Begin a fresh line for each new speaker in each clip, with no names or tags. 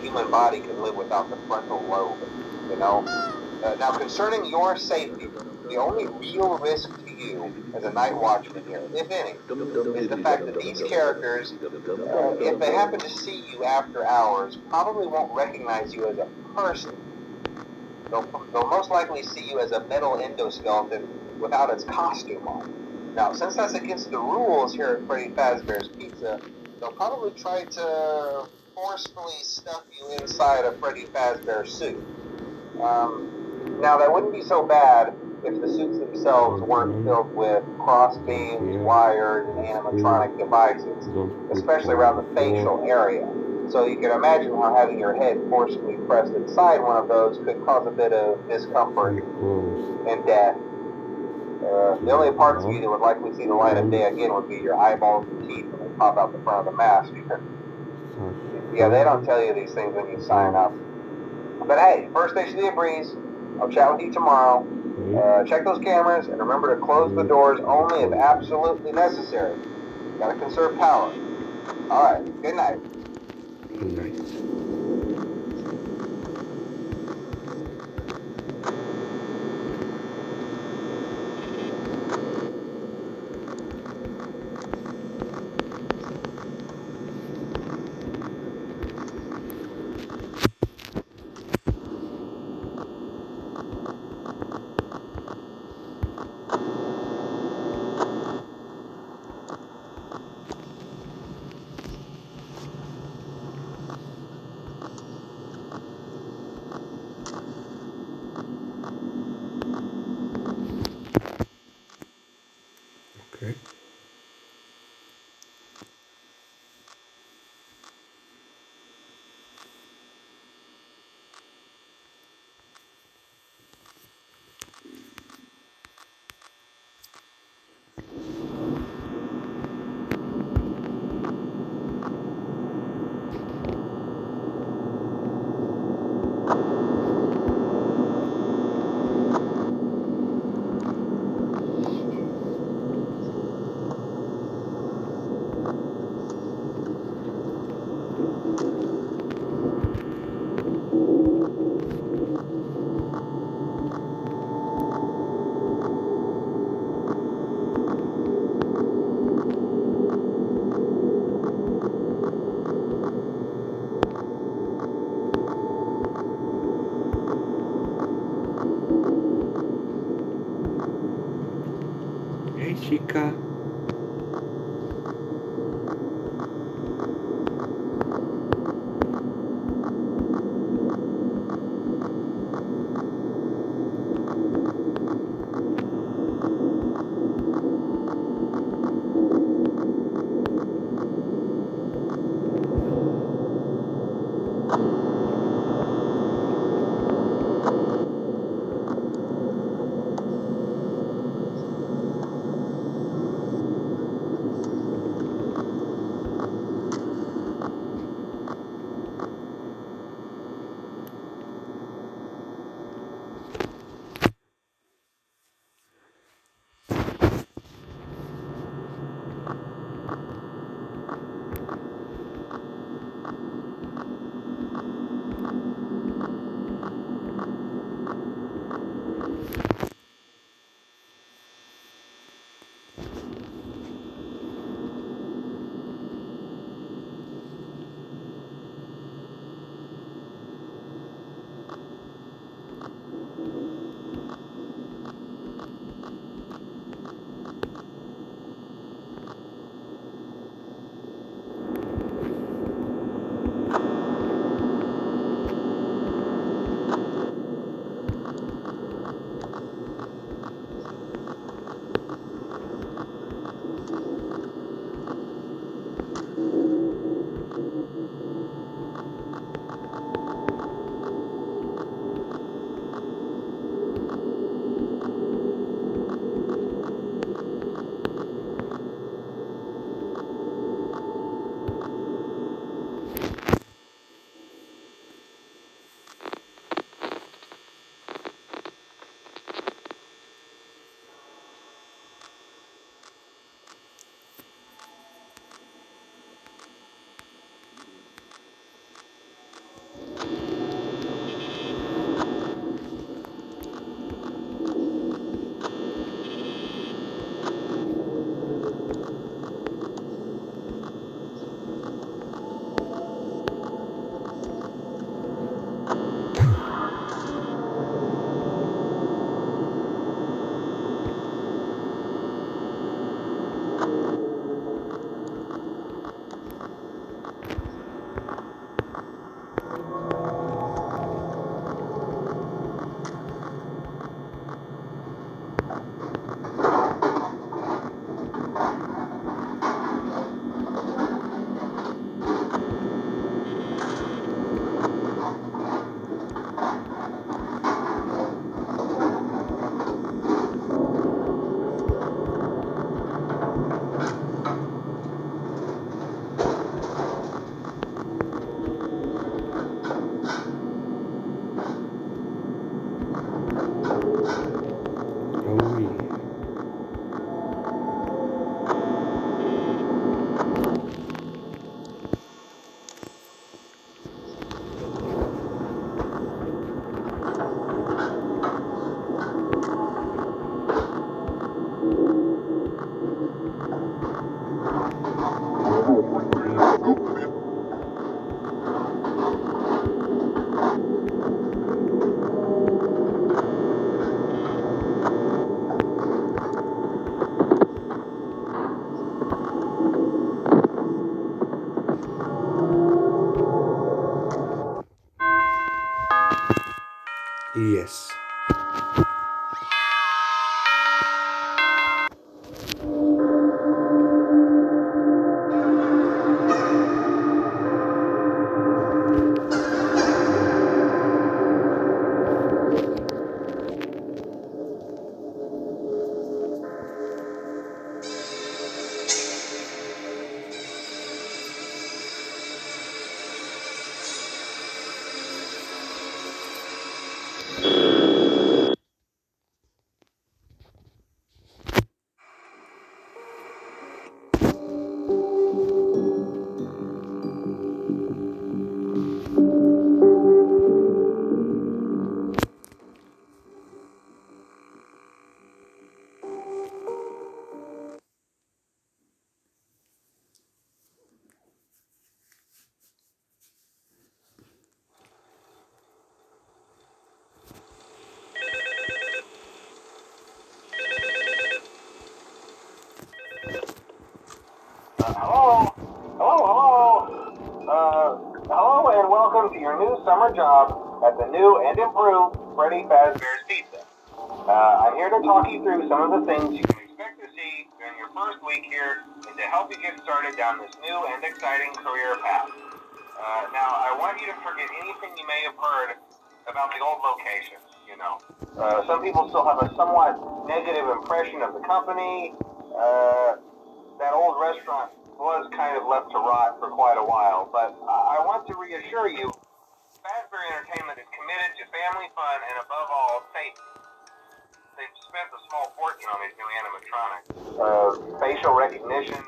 human body can live without the frontal lobe, you know? Now, concerning your safety, the only real risk to you as a night watchman here, if any, is the fact that these characters, if they happen to see you after hours, probably won't recognize you as a person. They'll most likely see you as a metal endoskeleton without its costume on. Now, since that's against the rules here at Freddy Fazbear's Pizza, they'll probably try to forcefully stuff you inside a Freddy Fazbear suit. Now, that wouldn't be so bad if the suits themselves weren't filled with cross beams, wires, and animatronic devices, especially around the facial area. So you can imagine how having your head forcibly pressed inside one of those could cause a bit of discomfort and death. The only parts of you that would likely see the light of day again would be your eyeballs and teeth when they pop out the front of the mask. Yeah, they don't tell you these things when you sign up. But hey, first station of the breeze. I'll chat with you tomorrow. Check those cameras and remember to close the doors only if absolutely necessary. Gotta conserve power. Alright, good night.
Good night. Okay. Hey, chica. Yes.
Hello and welcome to your new summer job at the new and improved Freddy Fazbear's Pizza. I'm here to talk you through some of the things you can expect to see during your first week here and to help you get started down this new and exciting career path. Now, I want you to forget anything you may have heard about the old location, you know. Some people still have a somewhat negative impression of the company. That old restaurant was kind of left to rot for quite a while, but I want to reassure you, Fazbear Entertainment is committed to family fun and above all, safety. They've spent a small fortune on these new animatronics. Facial recognition,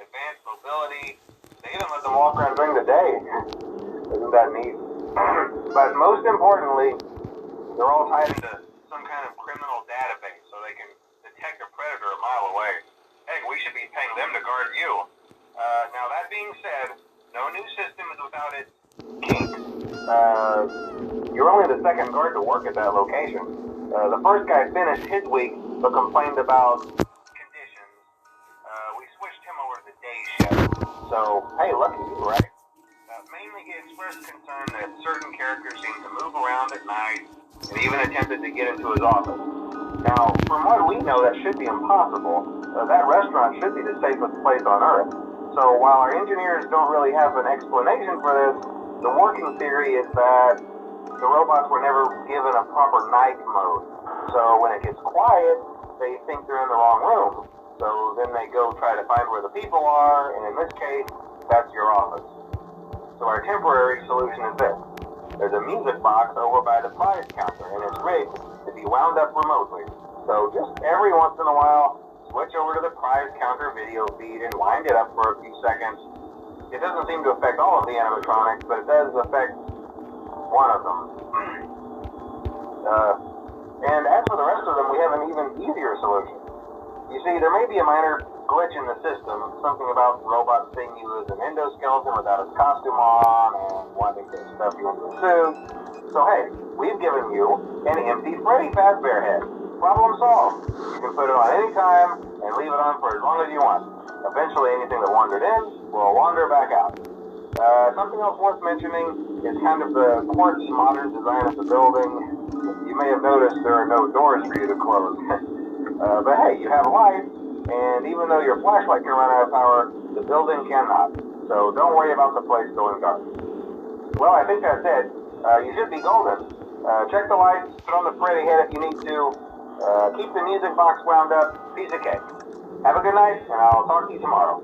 advanced mobility, they even let them walk around during the day. Isn't that neat? But most importantly, they're all tied into some kind of criminal database so they can detect a predator a mile away. Heck, we should be paying them to guard you. Now that being said, no new system is without its kinks. You're only the second guard to work at that location. The first guy finished his week but complained about conditions. We switched him over to the day shift. So, hey, lucky you, right? Mainly he expressed concern that certain characters seem to move around at night and even attempted to get into his office. Now, from what we know, that should be impossible. That restaurant should be the safest place on Earth. So while our engineers don't really have an explanation for this, the working theory is that the robots were never given a proper night mode. So when it gets quiet, they think they're in the wrong room. So then they go try to find where the people are, and in this case, that's your office. So our temporary solution is this. There's a music box over by the prize counter, and it's rigged to be wound up remotely. So just every once in a while, switch over to the prize counter video feed and wind it up for a few seconds. It doesn't seem to affect all of the animatronics, but it does affect one of them. And as for the rest of them, we have an even easier solution. You see, there may be a minor glitch in the system, something about robots seeing you as an endoskeleton without its costume on and wanting to stuff you into a suit. So hey, we've given you an empty Freddy Fazbear head. Problem solved. You can put it on any time and leave it on for as long as you want. Eventually anything that wandered in will wander back out. Something else worth mentioning is kind of the quirky modern design of the building. You may have noticed there are no doors for you to close. But hey, you have light, and even though your flashlight can run out of power, the building cannot. So don't worry about the place going dark. Well, I think that's it. You should be golden. Check the lights, put on the Freddy head if you need to. Keep the music box wound up. Piece of cake. Have a good night, and I'll talk to you tomorrow.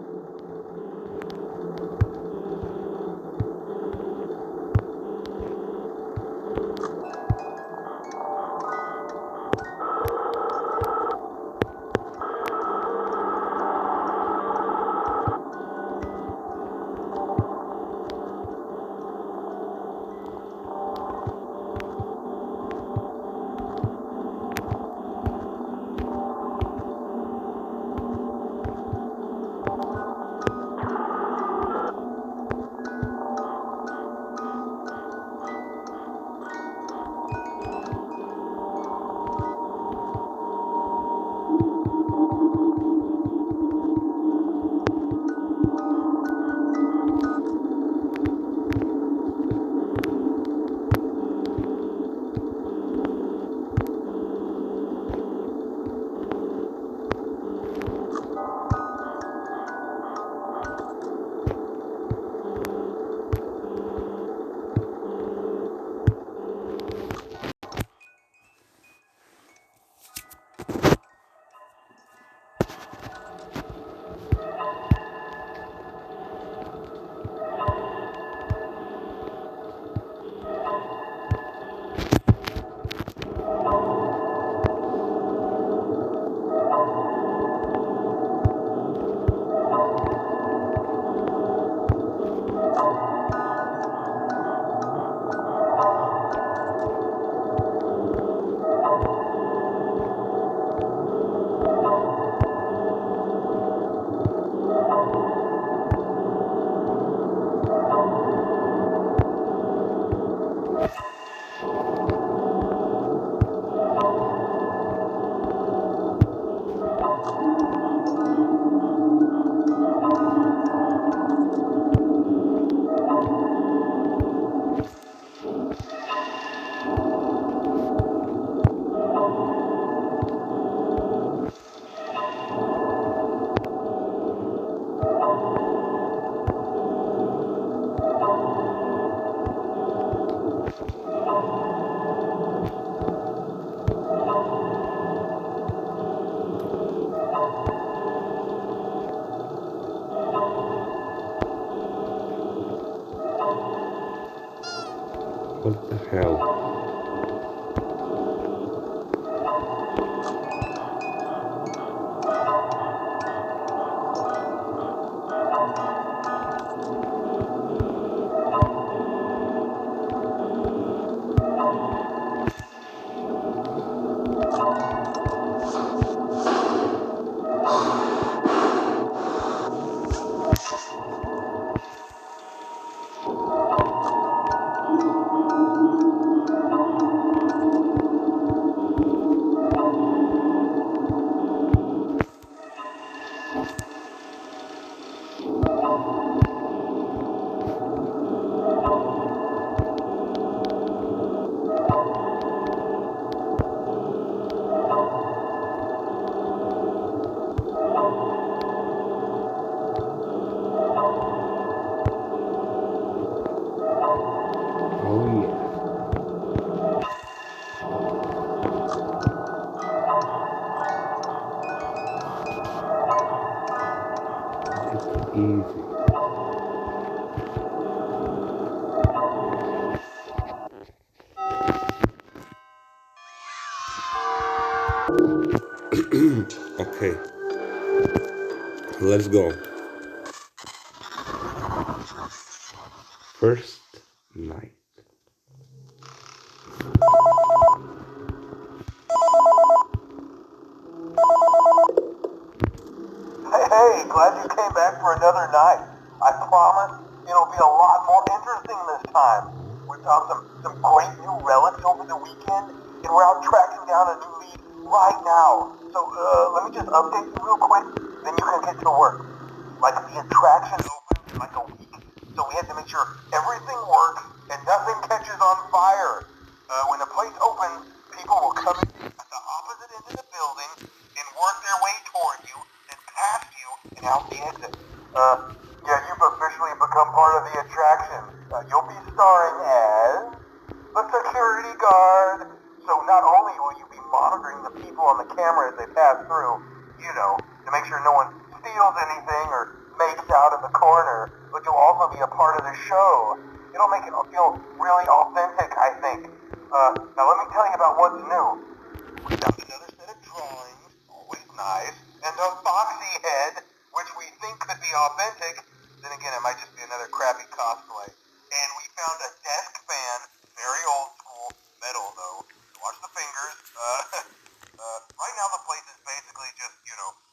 What the hell? Oh yeah. It's easy. Okay, let's go. First night.
Hey, glad you came back for another night. I promise it'll be a lot more interesting this time. We found some great new relics over the weekend, and we're out tracking down a new lead right now. So, let me just update you real quick, then you can get to work. Like, the attraction opened like a week, so we had to make sure everything works and nothing catches on fire. When the place opens, people will come in at the opposite end of the building and work their way toward you, then past you, and out the exit. Yeah, you've officially become part of the attraction. You'll be starring as the security guard. So not only will you be monitoring the people on the camera as they pass through, you know, to make sure no one steals anything or makes out in the corner, but you'll also be a part of the show. It'll make it feel really authentic, I think. Now let me tell you about what's new. We found another set of drawings, always nice, and a foxy head, which we think could be authentic. Then again, it might just be another crappy cosplay. And we found a desk fan, very old school, metal though. Watch the fingers. Right now the place is basically just,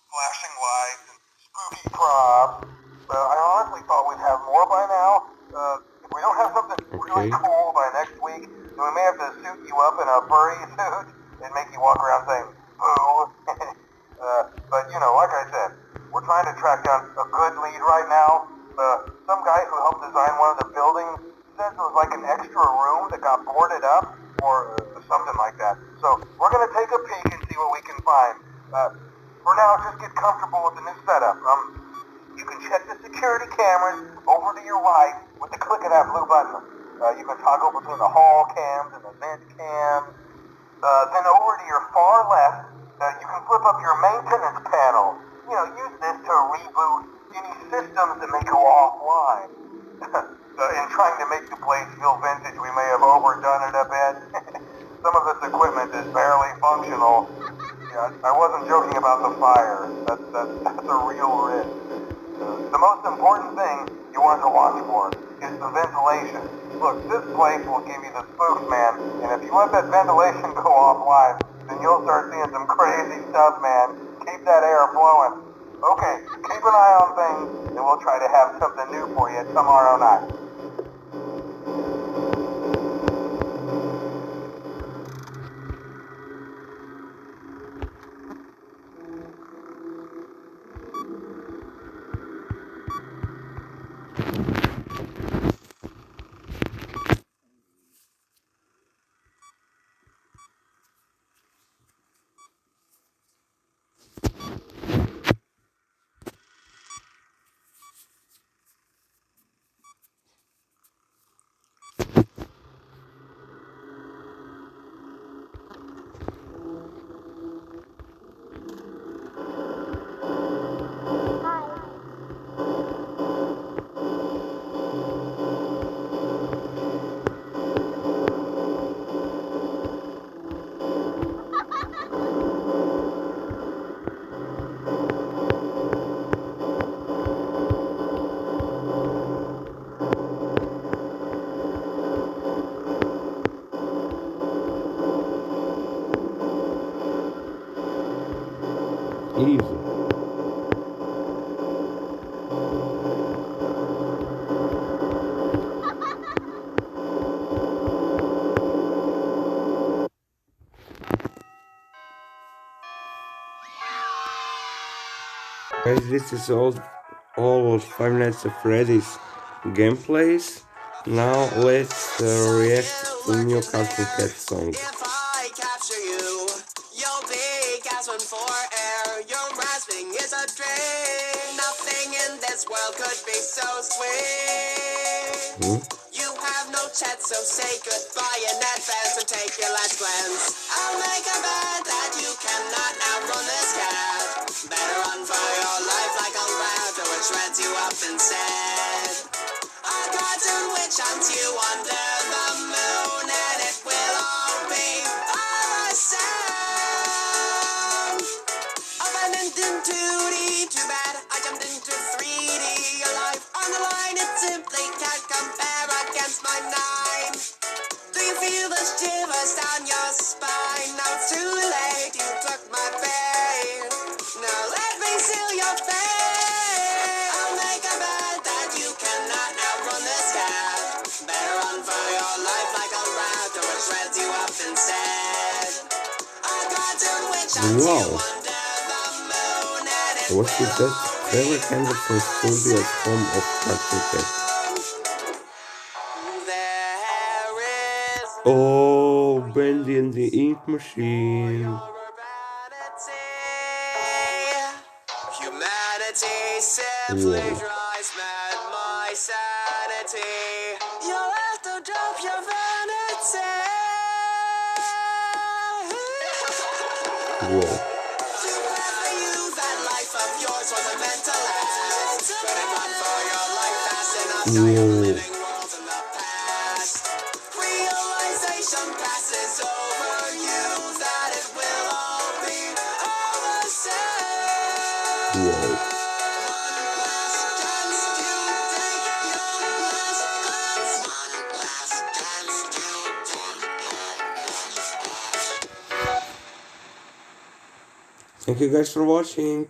flashing lights and spooky props. I honestly thought we'd have more by now. If we don't have something really
Okay.
cool by next week, then we may have to suit you up in a furry suit and make you walk around saying, boo. But, like I said, we're trying to track down a good lead right now. Some guy who helped design one of the buildings says it was like an extra room that got boarded up or something like that. So we're going to take a peek and see what we can find. For now, just get comfortable with the new setup. You can check the security cameras over to your right with the click of that blue button. You can toggle between the hall cams and the vent cams. Then over to your far left, you can flip up your maintenance panel. Use this to reboot any systems that may go offline. In trying to make the place feel vintage, we may have overdone it a bit. Some of this equipment is barely functional. Yeah, I wasn't joking about the fire. That's a real risk. The most important thing you want to watch for is the ventilation. Look, this place will give you the spooks, man, and if you let that ventilation go offline, then you'll start seeing some crazy stuff, man. Keep that air flowing. Okay, keep an eye on things, and we'll try to have something new for you tomorrow night.
easy. Guys, this is all of Five Nights at Freddy's gameplays. Now let's react to new Cartoon Cat song.
If I capture you, you'll be gasping for air. Your rasping is a drain. Nothing in this world could be so sweet. You have no chance, so say goodbye in advance and take your last glance. I'll make a bet that you cannot outrun this cat. Better run for your life like a rat, or it shreds you up instead. A cartoon which hunts you under the moon, and it will all be awesome. I went into 2D, too bad I jumped into 3D. Your life on the line, it simply can't compare against my 9. Do you feel the shivers down your spine? Now it's too late, you took my pain. Now let me seal your fate. I'll make a bet that you cannot outrun this cat. Better run for your life like a rat, or it shreds you up instead. A cartoon which hunts you
Wow.
under the moon, and it
What is
will
that?
all
Trevor
be
Henderson Studios, home of Cartoon Cat.
there is
Oh, Bendy and the Ink Machine.
your urbanity. Humanity simply
Whoa.
drives mad my sanity. You'll have to drop your vanity.
Whoa.
Too bad for you, that life of yours wasn't meant to last. Better run for your life fast enough. Now you're
Whoa.
living worlds in the past. Realization passes over you that it will all be all the same.
Whoa.
One last chance to take your last glance. One last chance to take your last glance.
Thank you guys for watching.